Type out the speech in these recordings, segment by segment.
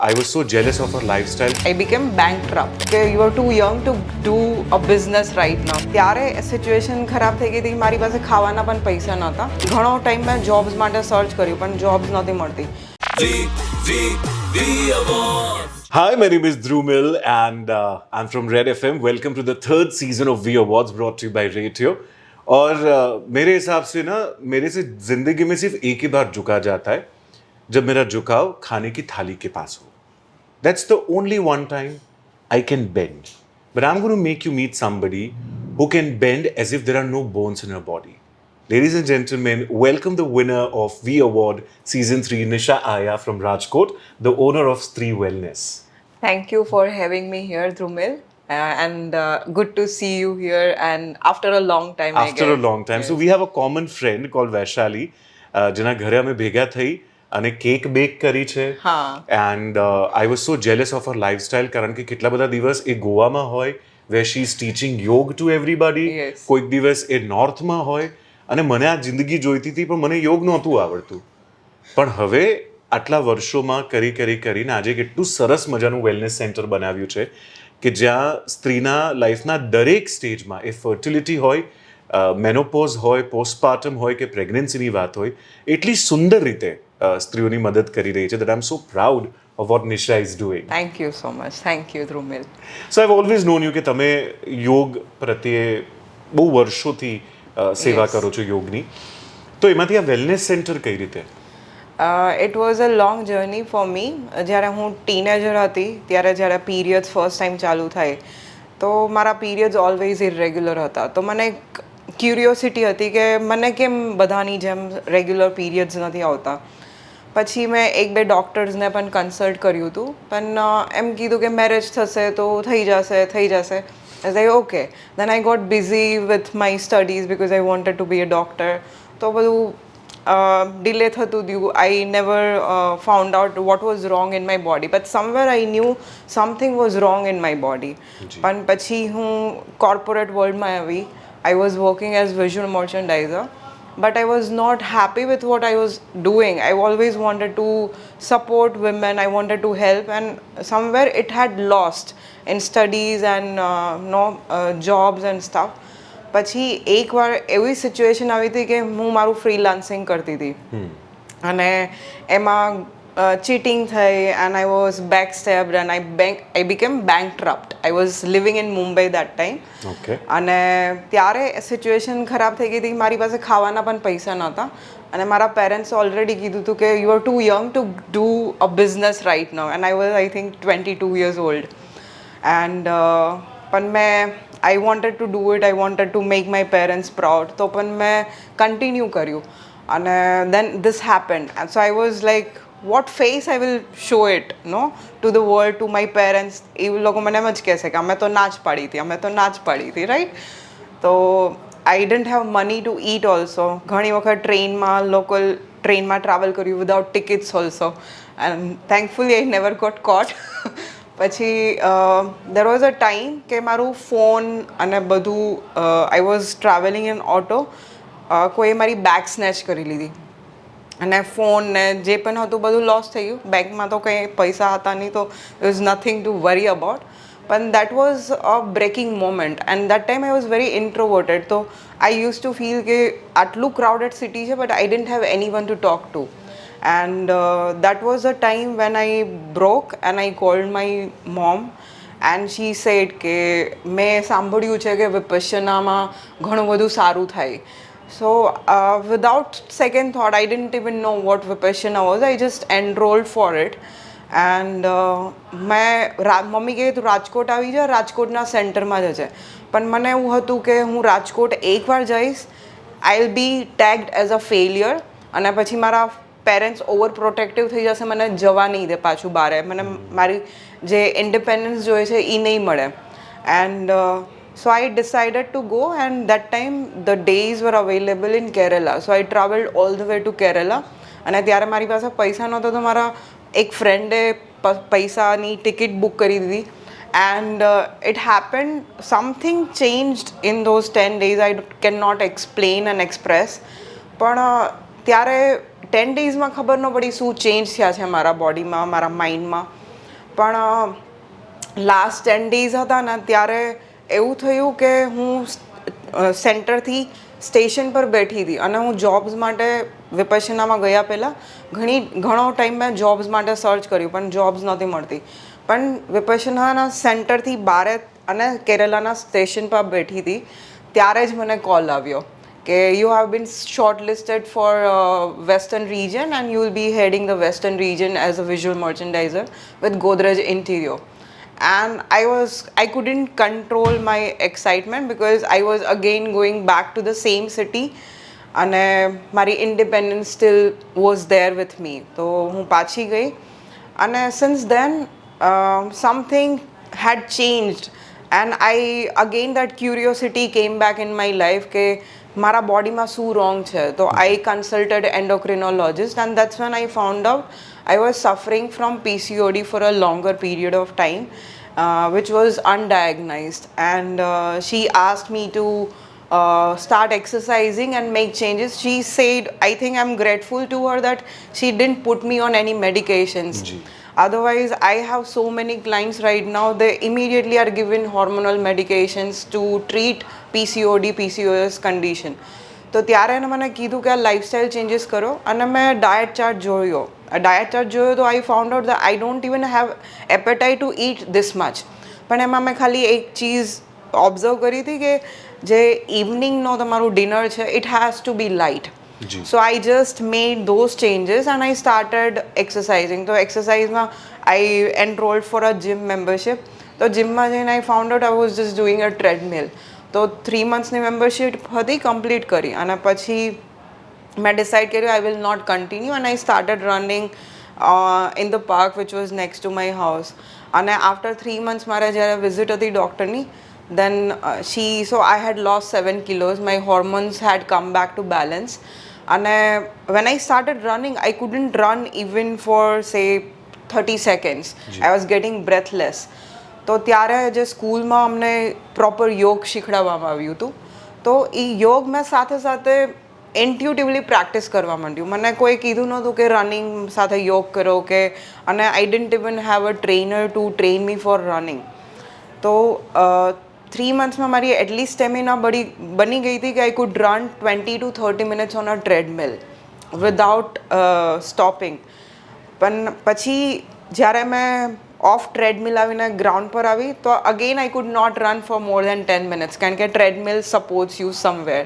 I was so jealous of her lifestyle. I became bankrupt. કે you are too young to do a business right now. ત્યારે situation ખરાબ થઈ ગઈ હતી. મારી પાસે ખાવાના પણ પૈસા નહોતા. ઘણો ટાઈમ મેં જોબ્સ માટે સર્ચ કર્યું પણ જોબ્સ નહોતી મળતી. Hi, my name is Dhruv Mill and I'm from Red FM. Welcome to the third season of V Awards brought to you by Ratio. और मेरे हिसाब से ना मेरे से जिंदगी में सिर्फ एक ही बार झुका जाता है जब मेरा झुकाव खाने की थाली के पास हो. That's the only one time I can bend. But I'm going to make you meet somebody who can bend as if there are no bones in her body. Ladies and gentlemen, welcome the winner of V Award Season 3, Nisha Aya from Rajkot, the owner of Stree Wellness. Thank you for having me here, Dhrumil. And good to see you here and after a long time. After a long time. Yes. So we have a common friend called Vaishali, જેના ઘરે અમે ભેગા થઈ અને cake bake કરી છે. And I was so jealous of her lifestyle કારણ કે કેટલા બધા દિવસ એ ગોવામાં હોય વેર શી ઇઝ ટીચિંગ યોગ ટુ એવરીબડી, કોઈક દિવસ એ નોર્થમાં હોય અને મને આ જિંદગી જોઈતી હતી પણ મને યોગ નહોતું આવડતું. પણ હવે આટલા વર્ષોમાં કરીને આજે કેટલું સરસ મજાનું વેલનેસ સેન્ટર બનાવ્યું છે કે જ્યાં સ્ત્રીના લાઈફના દરેક સ્ટેજમાં એ ફર્ટિલિટી હોય, મેનોપોઝ હોય, પોસ્ટપાર્ટમ હોય કે પ્રેગ્નન્સીની વાત હોય, એટલી સુંદર રીતે સ્ત્રીઓની મદદ કરી રહી છે. that I'm so proud of what Nisha is doing. Thank you so much. Thank you, Dhrumil. So I've always known you કે તમે યોગ પ્રત્યે બહુ વર્ષોથી સેવા કરો છો યોગની. તો એમાંથી આ વેલનેસ સેન્ટર કઈ રીતે? It was a long journey for me. જ્યારે હું ટીનેજર હતી ત્યારે જ્યારે પીરિયડ્સ ફર્સ્ટ ટાઈમ ચાલુ થાય તો મારા પીરિયડ્સ ઓલવેઝ ઇરેગ્યુલર હતા. તો મને એક ક્યુરિયોસિટી હતી કે મને કેમ બધાની જેમ રેગ્યુલર પીરિયડ્સ નથી આવતા. પછી મેં એક બે ડૉક્ટર્સને પણ કન્સલ્ટ કર્યું હતું પણ એમ કીધું કે મેરેજ થશે તો થઈ જશે. I was like, okay. Then I got busy with my studies because I wanted to be a doctor. તો બધું ડિલે થતું ગયું. I never found out what was wrong in my body. But somewhere I knew something was wrong in my body. પણ પછી હું corporate વર્લ્ડમાં આવી. I was working as visual merchandiser. But I was not happy with what I was doing. I always wanted to support women. I wanted to help, and somewhere it had lost in studies and jobs and stuff. પછી એકવાર એવી situation આવી હતી કે હું મારું freelancing કરતી હતી અને એમાં cheating થઈ and I was backstabbed and I became bankrupt. I was living in Mumbai that time. Okay. અને ત્યારે સિચ્યુએશન ખરાબ થઈ ગઈ હતી. મારી પાસે ખાવાના પણ પૈસા નહોતા અને મારા પેરેન્ટ્સે ઓલરેડી કીધું હતું કે you are too young to do a business right now and I was I think 22 years old. And પણ મેં I wanted to do it. I wanted to make my parents proud. તો પણ મેં continue કર્યું અને then this happened. And so I was like what face I will show it to the world, to my parents. એ લોકો મને એમ જ કહેશે કે અમે તો ના જ પાડી હતી રાઈટ. તો I don't have money to eat also. ઘણી વખત લોકલ ટ્રેનમાં ટ્રાવેલ કર્યું without tickets also and thankfully I never got caught. પછી દેર વોઝ અ ટાઈમ કે મારું ફોન અને બધું I was travelling in auto. કોઈ મારી બેગ સ્નેચ કરી લીધી અને ફોન ને જે પણ હતું બધું લોસ થઈ ગયું. બેંકમાં તો કંઈ પૈસા હતા નહીં તો there was nothing to worry about. પણ that was a breaking moment and that time I was very introverted. તો I used to feel કે આટલું crowded city છે but I didn't have anyone to talk to. And that was a time when I broke and I called my mom and she said કે મેં સાંભળ્યું છે કે વિપશ્યનામાં ઘણું બધું સારું થાય. So without second thought, I didn't even know what Vipassana was. I just enrolled for it. And mummy કહે તું રાજકોટ આવી જા, રાજકોટના સેન્ટરમાં જજે. પણ મને એવું હતું કે હું રાજકોટ એકવાર જઈશ, I will be tagged as a failure અને પછી મારા પેરેન્ટ્સ ઓવર પ્રોટેક્ટિવ થઈ જશે, મને જવા નહીં દે પાછું બહાર. મને મારી જે ઇન્ડિપેન્ડન્સ જોઈએ છે એ નહીં મળે. And so I decided to go and that time the days were available in Kerala. So I traveled all the way to Kerala. અને ત્યારે મારી પાસે પૈસા નહોતા તો મારા એક ફ્રેન્ડે પૈસાની ટિકિટ બુક કરી દીધી. And it happened, something changed in those 10 days. I cannot explain and express. પણ ત્યારે 10 daysમાં ખબર ન પડી શું ચેન્જ થયા છે મારા બોડીમાં, મારા માઇન્ડમાં. પણ લાસ્ટ 10 days હતા ને ત્યારે એવું થયું કે હું સેન્ટરથી સ્ટેશન પર બેઠી હતી અને હું જોબ્સ માટે વિપશ્યનામાં ગયા પહેલાં ઘણો ટાઈમ મેં જોબ્સ માટે સર્ચ કર્યું પણ જોબ્સ નહોતી મળતી. પણ વિપશ્યનાના સેન્ટરથી બારે અને કેરલાના સ્ટેશન પર બેઠી હતી ત્યારે જ મને કોલ આવ્યો કે you have been shortlisted for western region and you will be heading the western region as a visual merchandiser with Godrej Interior. And I couldn't control my excitement because I was again going back to the same city અને મારી independence still was there with me. તો હું પાછી ગઈ અને since then something had changed and that curiosity came back in my life કે મારા બોડીમાં શું રોંગ છે. તો I consulted endocrinologist and that's when I found out I was suffering from PCOD for a longer period of time, which was undiagnosed. And she asked me to start exercising and make changes. She said, I think I'm grateful to her that she didn't put me on any medications. Otherwise, I have so many clients right now, they immediately are given hormonal medications to treat PCOD, PCOS condition. તો ત્યારે એને મને કીધું કે આ lifestyle changes કરો અને મેં ડાયટ ચાર્ટ જોયો તો I found out that I don't even have appetite to eat this much. પણ એમાં મેં ખાલી એક ચીઝ ઓબ્ઝર્વ કરી હતી કે જે ઇવનિંગનો તમારું ડિનર છે it has to be light. So I just made those changes and I started exercising. So exerciseમાં I enrolled for a gym membership. તો જીમમાં જઈને I found out I was just doing a treadmill. તો 3 monthsની membership હતી complete કરી અને પછી મેં decide કર્યું I will not continue and I started running in the park which was next to my house. અને after 3 months મારે જ્યારે વિઝિટ હતી ડૉક્ટરની then so I had lost 7 kilos. My hormones had come back to balance. And when I started running, I couldn't run even for say 30 seconds. I was getting breathless. તો ત્યારે જે સ્કૂલમાં અમને proper યોગ શીખડાવવામાં આવ્યું હતું તો એ યોગ મેં સાથે સાથે ઇન્ટ્યુટિવલી પ્રેક્ટિસ કરવા માંડ્યું. મને કોઈ કીધું નહોતું કે રનિંગ સાથે યોગ કરો કે અને I didn't even have a trainer to train me for running. તો 3 monthsમાં મારી એટલી સ્ટેમિના બની ગઈ હતી કે I could run 20 to 30 minutes on a treadmill without stopping. પણ પછી જ્યારે મેં ઓફ ટ્રેડમિલ આવીને ગ્રાઉન્ડ પર આવી તો again I could not run for more than 10 minutes કારણ કે ટ્રેડમિલ સપોર્ટ્સ યુ સમવેર.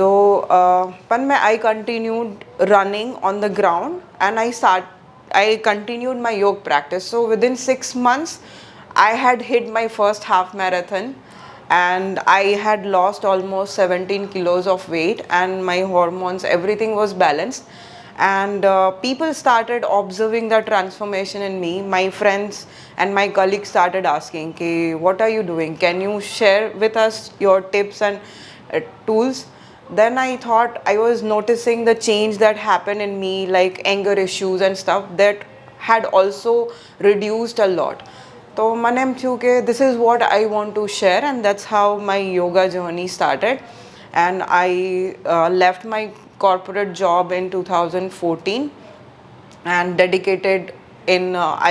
તો પણ મેં I continued running on the ground and I continued my yoga practice. So within 6 months I had hit my first half marathon and I had lost almost 17 kilos of weight and my hormones, everything was balanced. And people started observing the transformation in me. My friends and my colleagues started asking, "Okay, what are you doing? Can you share with us your tips and tools?" Then I thought I was noticing the change that happened in me, like anger issues and stuff that had also reduced a lot. તો મને એમ થયું કે this is what I want to share and that's how my yoga journey started. And I left my corporate job in 2014 and dedicated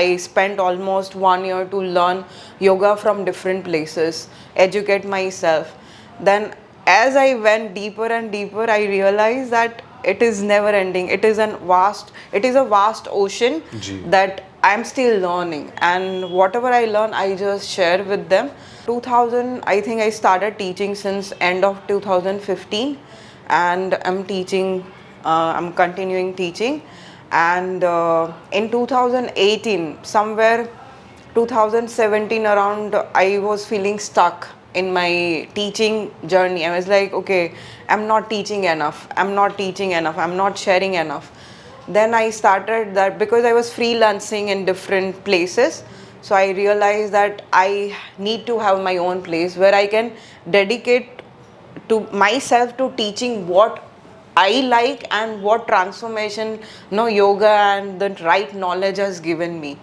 I spent almost 1 year to learn yoga from different places, educate myself. Then as I went deeper and deeper, I realized that it is never ending. It is a vast ocean that I'm still learning, and whatever I learn, I just share with them. 2000, I think I started teaching since end of 2015, and I'm continuing teaching. And in 2018, somewhere 2017 around, I was feeling stuck in my teaching journey. I was like, okay, I'm not teaching enough, I'm not sharing enough. Then I started that because I was freelancing in different places. So I realized that I need to have my own place where I can dedicate to myself to teaching what I like and what transformation yoga and the right knowledge has given me.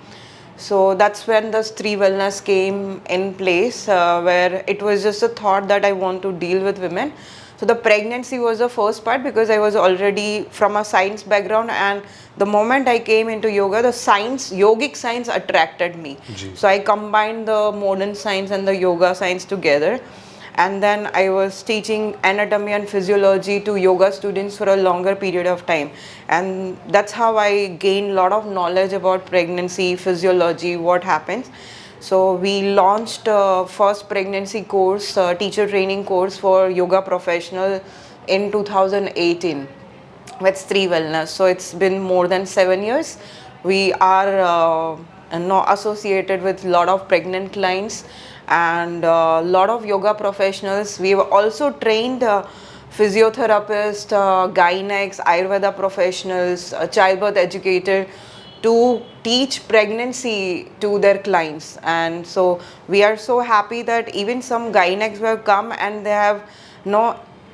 So that's when the Stree Wellness came in place, where it was just a thought that I want to deal with women. So the pregnancy was the first part because I was already from a science background, and the moment I came into yoga, the science, yogic science attracted me. So I combined the modern science and the yoga science together. And then I was teaching anatomy and physiology to yoga students for a longer period of time. And that's how I gained a lot of knowledge about pregnancy, physiology, what happens. So we launched first pregnancy course, teacher training course for yoga professional in 2018 with Stree Wellness. So it's been more than 7 years. We are now associated with a lot of pregnant clients and a lot of yoga professionals. We have also trained physiotherapists, gynecs, Ayurveda professionals, childbirth educator to teach pregnancy to their clients. And so we are so happy that even some gynecs have come and they have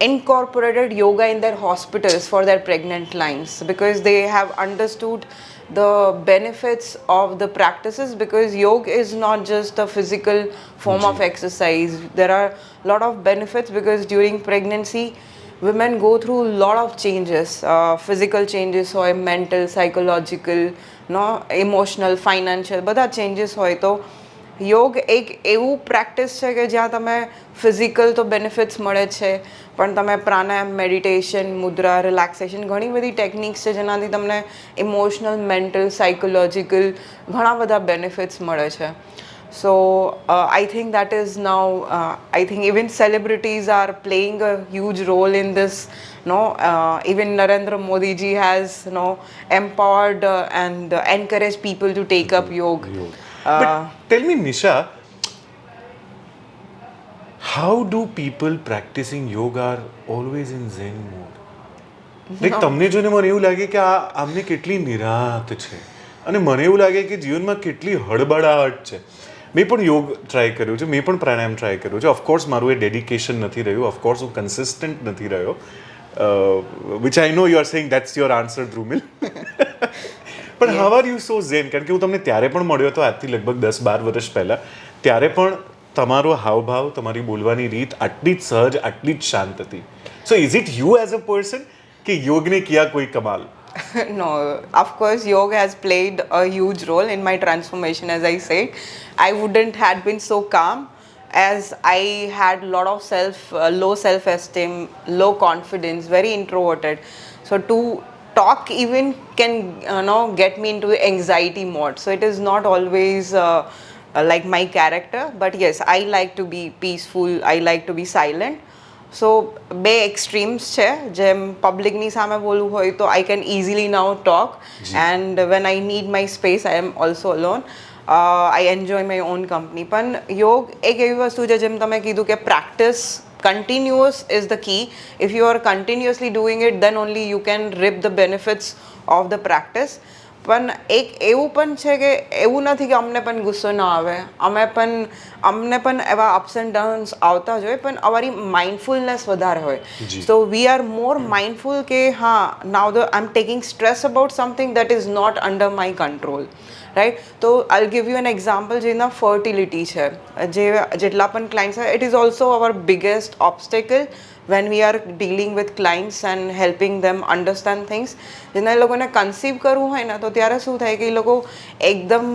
incorporated yoga in their hospitals for their pregnant clients because they have understood the benefits of the practices, because yoga is not just a physical form of exercise. There are a lot of benefits because during pregnancy women go through a lot of changes, physical changes હોય, mental, psychological, emotional, financial, બધા changes હોય. તો યોગ એક એવું practice છે કે જ્યાં તમે ફિઝિકલ તો બેનિફિટ્સ મળે છે, પણ તમે પ્રાણાયામ, મેડિટેશન, મુદ્રા, રિલેક્સેશન, ઘણી બધી ટેકનિક્સ છે જેનાથી તમને ઇમોશનલ, મેન્ટલ, સાયકોલોજીકલ ઘણા બધા બેનિફિટ્સ મળે છે. So I think that is now, I think even celebrities are playing a huge role in this. Even Narendra Modi ji has empowered and encouraged people to take up yoga. But tell me, Nisha, how do people practicing yoga are always in Zen mode? Like, તમને જોઈને મને એવું લાગે કે આમને કેટલી નિરાંત છે અને મને એવું લાગે કે જીવનમાં કેટલી હડબડાહટ છે. મેં પણ યોગ ટ્રાય કર્યું છે, મેં પણ પ્રાણાયામ ટ્રાય કર્યું છે. ઓફકોર્સ મારું એ ડેડિકેશન નથી રહ્યું, ઓફકોર્સ હું કન્સિસ્ટન્ટ નથી રહ્યો, which I know you are saying that's your answer, Dhrumil. પણ how are you so zen? કારણ કે હું તમને ત્યારે પણ મળ્યો હતો આજથી લગભગ 10-12 વર્ષ પહેલાં. ત્યારે પણ તમારો હાવભાવ, તમારી બોલવાની રીત આટલી જ સહજ, આટલી જ શાંત હતી. સો is it you as a person કે યોગને કિયા કોઈ કમાલ? No, of course, yoga has played a huge role in my transformation. As I said, I wouldn't have been so calm as I had a lot of low self-esteem, low confidence, very introverted. So to talk even can get me into anxiety mode. So it is not always like my character, but yes, I like to be peaceful, I like to be silent. સો બે એક્સ્ટ્રીમ્સ છે. જેમ પબ્લિકની સામે બોલવું હોય તો I can easily now talk, and when I need my space I am also alone. I enjoy my own company. પણ યોગ એક એવી વસ્તુ છે, જેમ તમે કીધું કે practice continuous is the key. If you are continuously doing it, then only you can reap the benefits of the practice. પણ એક એવું પણ છે કે એવું નથી કે અમને પણ ગુસ્સો ન આવે, અમને પણ એવા અપ્સ એન્ડ ડાઉન્સ આવતા જ હોય, પણ અમારી માઇન્ડફુલનેસ વધારે હોય. સો વી આર મોર માઇન્ડફુલ કે હા, now I am taking stress about something that is not under my control, right. તો I give you an example. જેના ફર્ટિલિટી છે, જેટલા પણ ક્લાયન્ટ્સ છે, it is also our biggest obstacle when we are dealing with clients and helping them understand things. જેના એ લોકોને conceive કરવું હોય ને, તો ત્યારે શું થાય કે એ લોકો એકદમ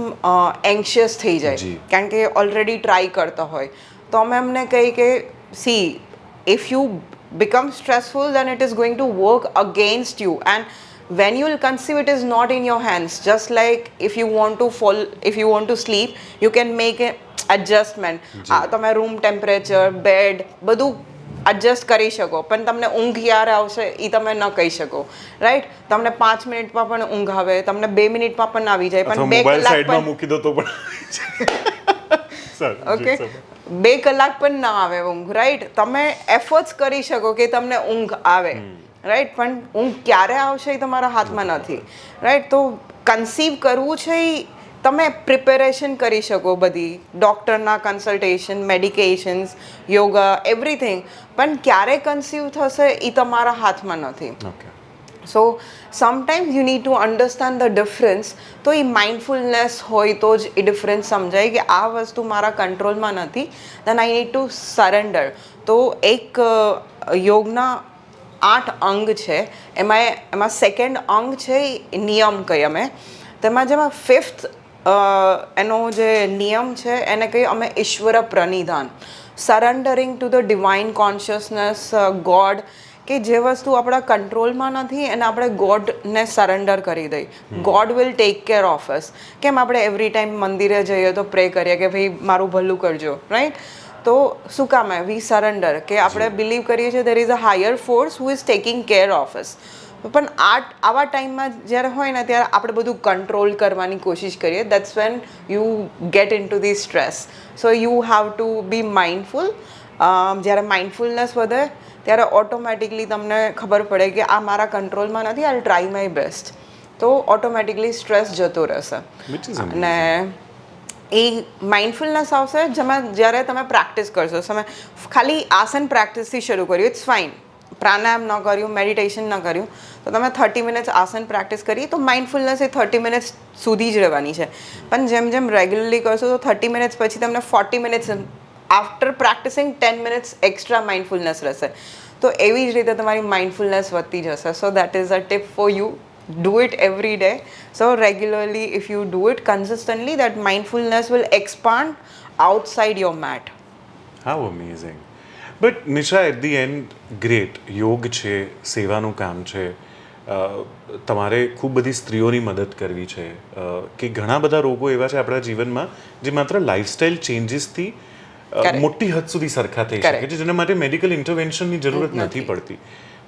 એન્શિયસ થઈ જાય, કારણ કે ઓલરેડી ટ્રાય કરતા હોય. તો અમે એમને કહી કે C, if you become stressful, then it is going to work against you, and when you will conceive, it is not in your hands. Just like if you want to sleep, you can make an adjustment. તમે room temperature, bed બધું adjust કરી શકો, પણ તમને ઊંઘ ક્યારે આવશે એ તમે ન કહી શકો, રાઈટ. તમને 5 મિનિટમાં પણ ઊંઘ આવે, તમને 2 મિનિટમાં પણ આવી જાય, પણ 2 કલાક પણ મૂકી દો તો પણ ઓકે, 2 કલાક પણ ના આવે ઊંઘ, રાઈટ. તમે એફર્ટ્સ કરી શકો કે તમને ઊંઘ આવે, રાઈટ, પણ ઊંઘ ક્યારે આવશે એ તમારા હાથમાં નથી, રાઈટ. તો કન્સીવ કરવું છે એ તમે પ્રિપેરેશન કરી શકો, બધી ડૉક્ટરના કન્સલ્ટેશન, મેડિકેશન્સ, યોગા, એવરીથિંગ, પણ ક્યારે કન્સીવ થશે એ તમારા હાથમાં નથી. So sometimes you need to understand the difference. તો એ માઇન્ડફુલનેસ હોય તો જ એ ડિફરન્સ સમજાય કે આ વસ્તુ મારા કંટ્રોલમાં નથી, દેન આઈ નીડ ટુ સરેન્ડર. તો એક યોગના 8 અંગ છે. એમાં સેકન્ડ અંગ છે એ નિયમ કહીએ અમે. તેમાં જેમાં ફિફ્થ એનો જે નિયમ છે એને કહીએ અમે ઈશ્વર પ્રણિધાન, surrendering to the divine consciousness, God, કે જે વસ્તુ આપણા કંટ્રોલમાં નથી એને આપણે ગોડને સરેન્ડર કરી દઈ. God will take care of us. કેમ આપણે એવરી ટાઈમ મંદિરે જઈએ તો પ્રે કરીએ કે ભાઈ મારું ભલું કરજો, રાઈટ? તો શું કામ વી સરેન્ડર, કે આપણે બિલીવ કરીએ છીએ there is a higher force who is taking care of us. પણ આવા ટાઈમમાં જ્યારે હોય ને ત્યારે આપણે બધું કંટ્રોલ કરવાની કોશિશ કરીએ. That's when you get into the stress. So you have to be mindful. જ્યારે માઇન્ડફુલનેસ વધે ત્યારે ઓટોમેટિકલી તમને ખબર પડે કે આ મારા કંટ્રોલમાં નથી, આઈ ટ્રાય માય બેસ્ટ. તો ઓટોમેટિકલી સ્ટ્રેસ જતો રહેશે. અને એ માઇન્ડફુલનેસ આવશે જેમાં જ્યારે તમે પ્રેક્ટિસ કરશો. તમે ખાલી આસન પ્રેક્ટિસથી શરૂ કર્યું, ઇટ્સ ફાઇન. પ્રાણાયામ ન કર્યું, મેડિટેશન ન કર્યું, તો તમે 30 મિનિટ્સ આસન પ્રેક્ટિસ કરી તો માઇન્ડફુલનેસ એ 30 મિનિટ્સ સુધી જ રહેવાની છે. પણ જેમ જેમ રેગ્યુલરલી કરશો તો 30 મિનિટ્સ પછી તમને 40 minutes after practising 10 minutes extra mindfulness રહેશે. તો એવી જ રીતે તમારી માઇન્ડફુલનેસ વધતી જશે. So that is a tip for you. Do it every day. So regularly, if you do it consistently, that mindfulness will expand outside your mat. How amazing. But Nisha, at the end, great. યોગ છે, સેવાનું કામ છે, તમારે ખૂબ બધી સ્ત્રીઓની મદદ કરવી છે, કે ઘણા બધા રોગો એવા છે આપણા જીવનમાં જે માત્ર લાઇફસ્ટાઇલ ચેન્જીસથી મોટી હદ સુધી સરખા થઈ શકે છે, જેના માટે મેડિકલ ઇન્ટરવેન્શનની જરૂરત નથી પડતી.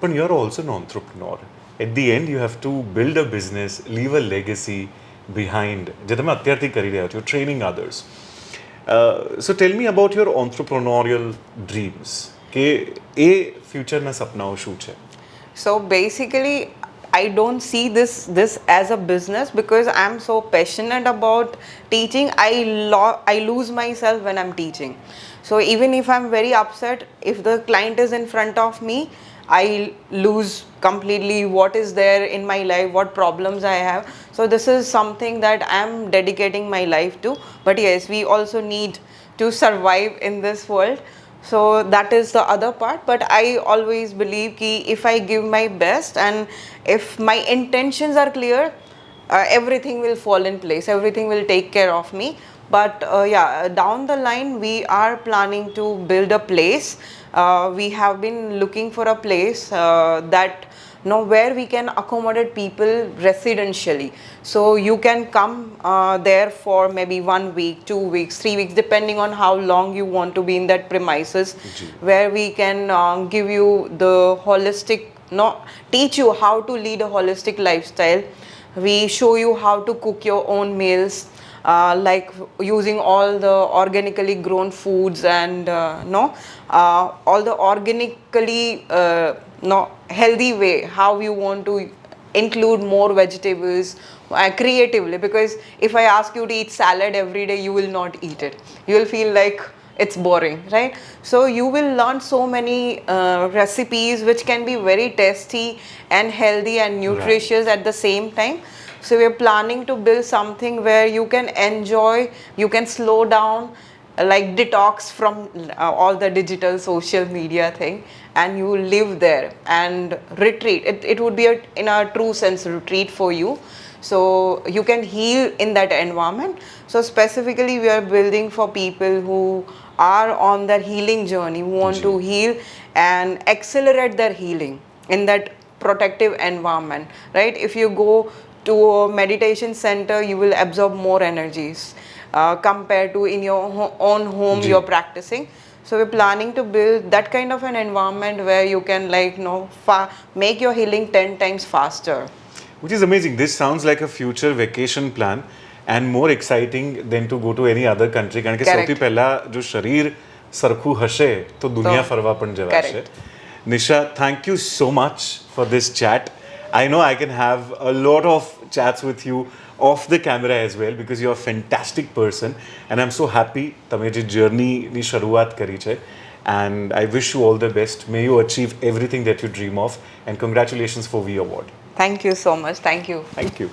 પણ you are also an entrepreneur. At the end you have to build a business, leave a legacy behind, જે તમે અત્યારથી કરી રહ્યા છો, training others. So tell me about your entrepreneurial dreams, કે એ ફ્યુચરના સપનાઓ શું છે? So basically, I don't see this as a business because I'm so passionate about teaching. I lose myself when I'm teaching. So even if I'm very upset, if the client is in front of me, I lose completely what is there in my life, what problems I have. So this is something that I'm dedicating my life to. But yes, we also need to survive in this world. So that is the other part. But I always believe ki if I give my best and if my intentions are clear, everything will fall in place. Everything will take care of me. But yeah, down the line, we are planning to build a place. We have been looking for a place that where we can accommodate people residentially. So you can come there for maybe 1 week, 2 weeks, 3 weeks, depending on how long you want to be in that premises. Where we can give you the holistic, teach you how to lead a holistic lifestyle. We show you how to cook your own meals. Like using all the organically grown foods and all the organically healthy way, how you want to include more vegetables creatively, because if I ask you to eat salad every day, you will not eat it. You will feel like it's boring, right? So you will learn so many recipes which can be very tasty and healthy and nutritious at the same time. So we're planning to build something where you can enjoy, you can slow down, like detox from all the digital social media thing, and you live there and retreat. It would be in a true sense retreat for you. So you can heal in that environment. So specifically we are building for people who are on their healing journey, who want to heal and accelerate their healing in that protective environment, right? If you go to a meditation center, you will absorb more energies compared to in your own home you're practicing. So we're planning to build that kind of an environment where you can make your healing 10 times faster. Which is amazing. This sounds like a future vacation plan and more exciting than to go to any other country. કારણ કે સૌથી પહેલા જો શરીર સરખું હશે તો દુનિયા ફરવા પણ જવાશે. Nisha, thank you so much for this chat. I know I can have a lot of chats with you off the camera as well, because you're a fantastic person and I'm so happy તમે જે જર્નીની શરૂઆત કરી છે, and I wish you all the best. May you achieve everything that you dream of, and congratulations for V Award. Thank you so much. Thank you. Thank you.